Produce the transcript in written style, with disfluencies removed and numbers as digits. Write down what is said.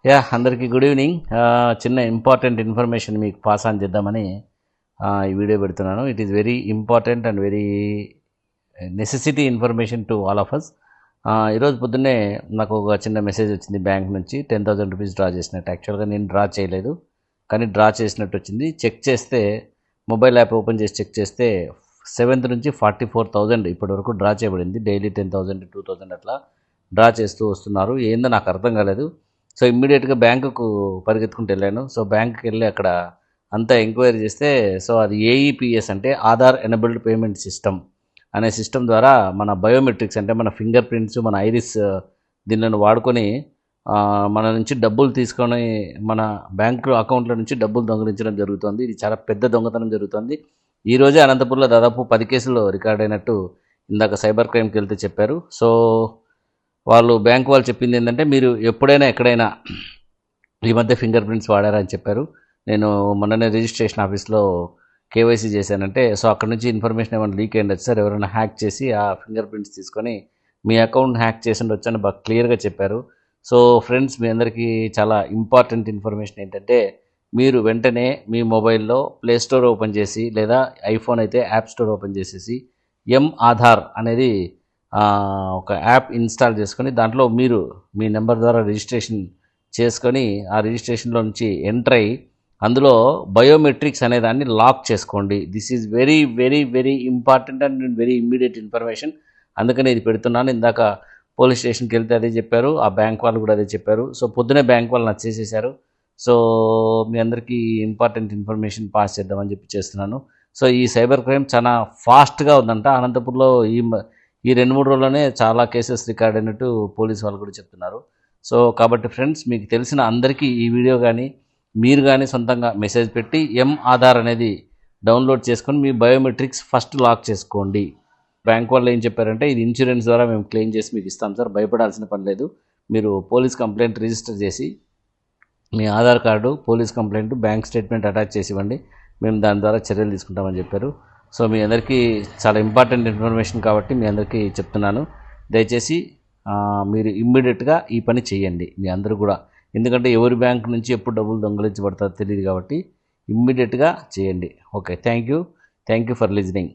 అందరికీ good evening. చిన్న important information మీకు పాస్ ఆన్ చేద్దామని ఈ వీడియో పెడుతున్నాను. It is very important and very necessity information to all of us. ఈరోజు పొద్దున్నే నాకు ఒక చిన్న మెసేజ్ వచ్చింది బ్యాంక్ నుంచి. 10,000 రూపీస్ డ్రా చేసినట్టు. యాక్చువల్గా నేను డ్రా చేయలేదు, కానీ డ్రా చేసినట్టు వచ్చింది. చెక్ చేస్తే మొబైల్ యాప్ ఓపెన్ చేసి చెక్ చేస్తే 7th నుంచి 44,000 ఇప్పటి వరకు డ్రా చేయబడింది. డైలీ 10,000 2,000 అట్లా డ్రా చేస్తూ వస్తున్నారు. ఏందో నాకు అర్థం కాలేదు. సో ఇమ్మీడియట్గా బ్యాంకుకు పరిగెత్తుకుంటూ వెళ్ళాను. సో బ్యాంకుకి వెళ్ళి అక్కడ అంతా ఎంక్వైరీ చేస్తే సో అది ఏఈపిఎస్ అంటే ఆధార్ ఎనబుల్డ్ పేమెంట్ సిస్టమ్ అనే సిస్టమ్ ద్వారా మన బయోమెట్రిక్స్ అంటే మన ఫింగర్ ప్రింట్స్, మన ఐరిస్ దీనిని వాడుకొని మన నుంచి డబ్బులు తీసుకొని మన బ్యాంకు అకౌంట్ల నుంచి డబ్బులు దొంగిలించడం జరుగుతుంది. ఇది చాలా పెద్ద దొంగతనం జరుగుతుంది. ఈరోజే అనంతపురంలో దాదాపు 10 కేసులు రికార్డ్ అయినట్టు ఇందాక సైబర్ క్రైమ్కి వెళ్తే చెప్పారు. సో బ్యాంక్ వాళ్ళు చెప్పింది ఏంటంటే, మీరు ఎప్పుడైనా ఎక్కడైనా ఈ మధ్య ఫింగర్ ప్రింట్స్ వాడారని చెప్పారు. నేను మొన్ననే రిజిస్ట్రేషన్ ఆఫీస్లో కేవైసీ చేశానంటే, సో అక్కడ నుంచి ఇన్ఫర్మేషన్ ఏమైనా లీక్ అయ్యిండొచ్చు సార్, ఎవరైనా హ్యాక్ చేసి ఆ ఫింగర్ ప్రింట్స్ తీసుకొని మీ అకౌంట్ హ్యాక్ చేసి ఉండొచ్చు అని బాగా క్లియర్గా చెప్పారు. సో ఫ్రెండ్స్, మీ అందరికీ చాలా ఇంపార్టెంట్ ఇన్ఫర్మేషన్ ఏంటంటే, మీరు వెంటనే మీ మొబైల్లో ప్లే స్టోర్ ఓపెన్ చేసి, లేదా ఐఫోన్ అయితే యాప్ స్టోర్ ఓపెన్ చేసేసి ఆధార్ అనేది ఒక యాప్ ఇన్స్టాల్ చేసుకొని దాంట్లో మీరు మీ నెంబర్ ద్వారా రిజిస్ట్రేషన్ చేసుకొని ఆ రిజిస్ట్రేషన్లో నుంచి ఎంటర్ అయ్యి అందులో బయోమెట్రిక్స్ అనే దాన్ని లాక్ చేసుకోండి. This is very very very important and very immediate information. అందుకని ఇది పెడుతున్నాను. ఇందాక పోలీస్ స్టేషన్కి వెళ్తే అదే చెప్పారు, ఆ బ్యాంక్ వాళ్ళు కూడా అదే చెప్పారు. సో పొద్దునే బ్యాంక్ వాళ్ళు నాకు చేసేసారు. సో మీ అందరికీ ఇంపార్టెంట్ ఇన్ఫర్మేషన్ పాస్ చేద్దామని చెప్పి చేస్తున్నాను. సో ఈ సైబర్ క్రైమ్ చాలా ఫాస్ట్గా ఉందంట. అనంతపురంలో ఈ 2-3 రోజుల్లోనే చాలా కేసెస్ రికార్డ్ అయినట్టు పోలీసు వాళ్ళు కూడా చెప్తున్నారు. సో కాబట్టి ఫ్రెండ్స్, మీకు తెలిసిన అందరికీ ఈ వీడియో కానీ మీరు కానీ సొంతంగా మెసేజ్ పెట్టి ఆధార్ అనేది డౌన్లోడ్ చేసుకొని మీ బయోమెట్రిక్స్ ఫస్ట్ లాక్ చేసుకోండి. బ్యాంక్ వాళ్ళు ఏం చెప్పారంటే, ఇది ఇన్సూరెన్స్ ద్వారా మేము క్లెయిమ్ చేసి మీకు ఇస్తాం సార్, భయపడాల్సిన పని లేదు, మీరు పోలీస్ కంప్లైంట్ రిజిస్టర్ చేసి మీ Aadhaar card, police complaint, bank statement attach చేసి ఇవ్వండి, మేము దాని ద్వారా చర్యలు తీసుకుంటామని చెప్పారు. సో మీ అందరికీ చాలా ఇంపార్టెంట్ ఇన్ఫర్మేషన్ కాబట్టి మీ అందరికీ చెప్తున్నాను. దయచేసి మీరు ఇమ్మీడియట్గా ఈ పని చేయండి మీ అందరూ కూడా. ఎందుకంటే ఎవరి బ్యాంక్ నుంచి ఎప్పుడు డబ్బులు దొంగలించబడతారో తెలియదు కాబట్టి ఇమ్మీడియట్గా చేయండి. Okay, thank you for listening.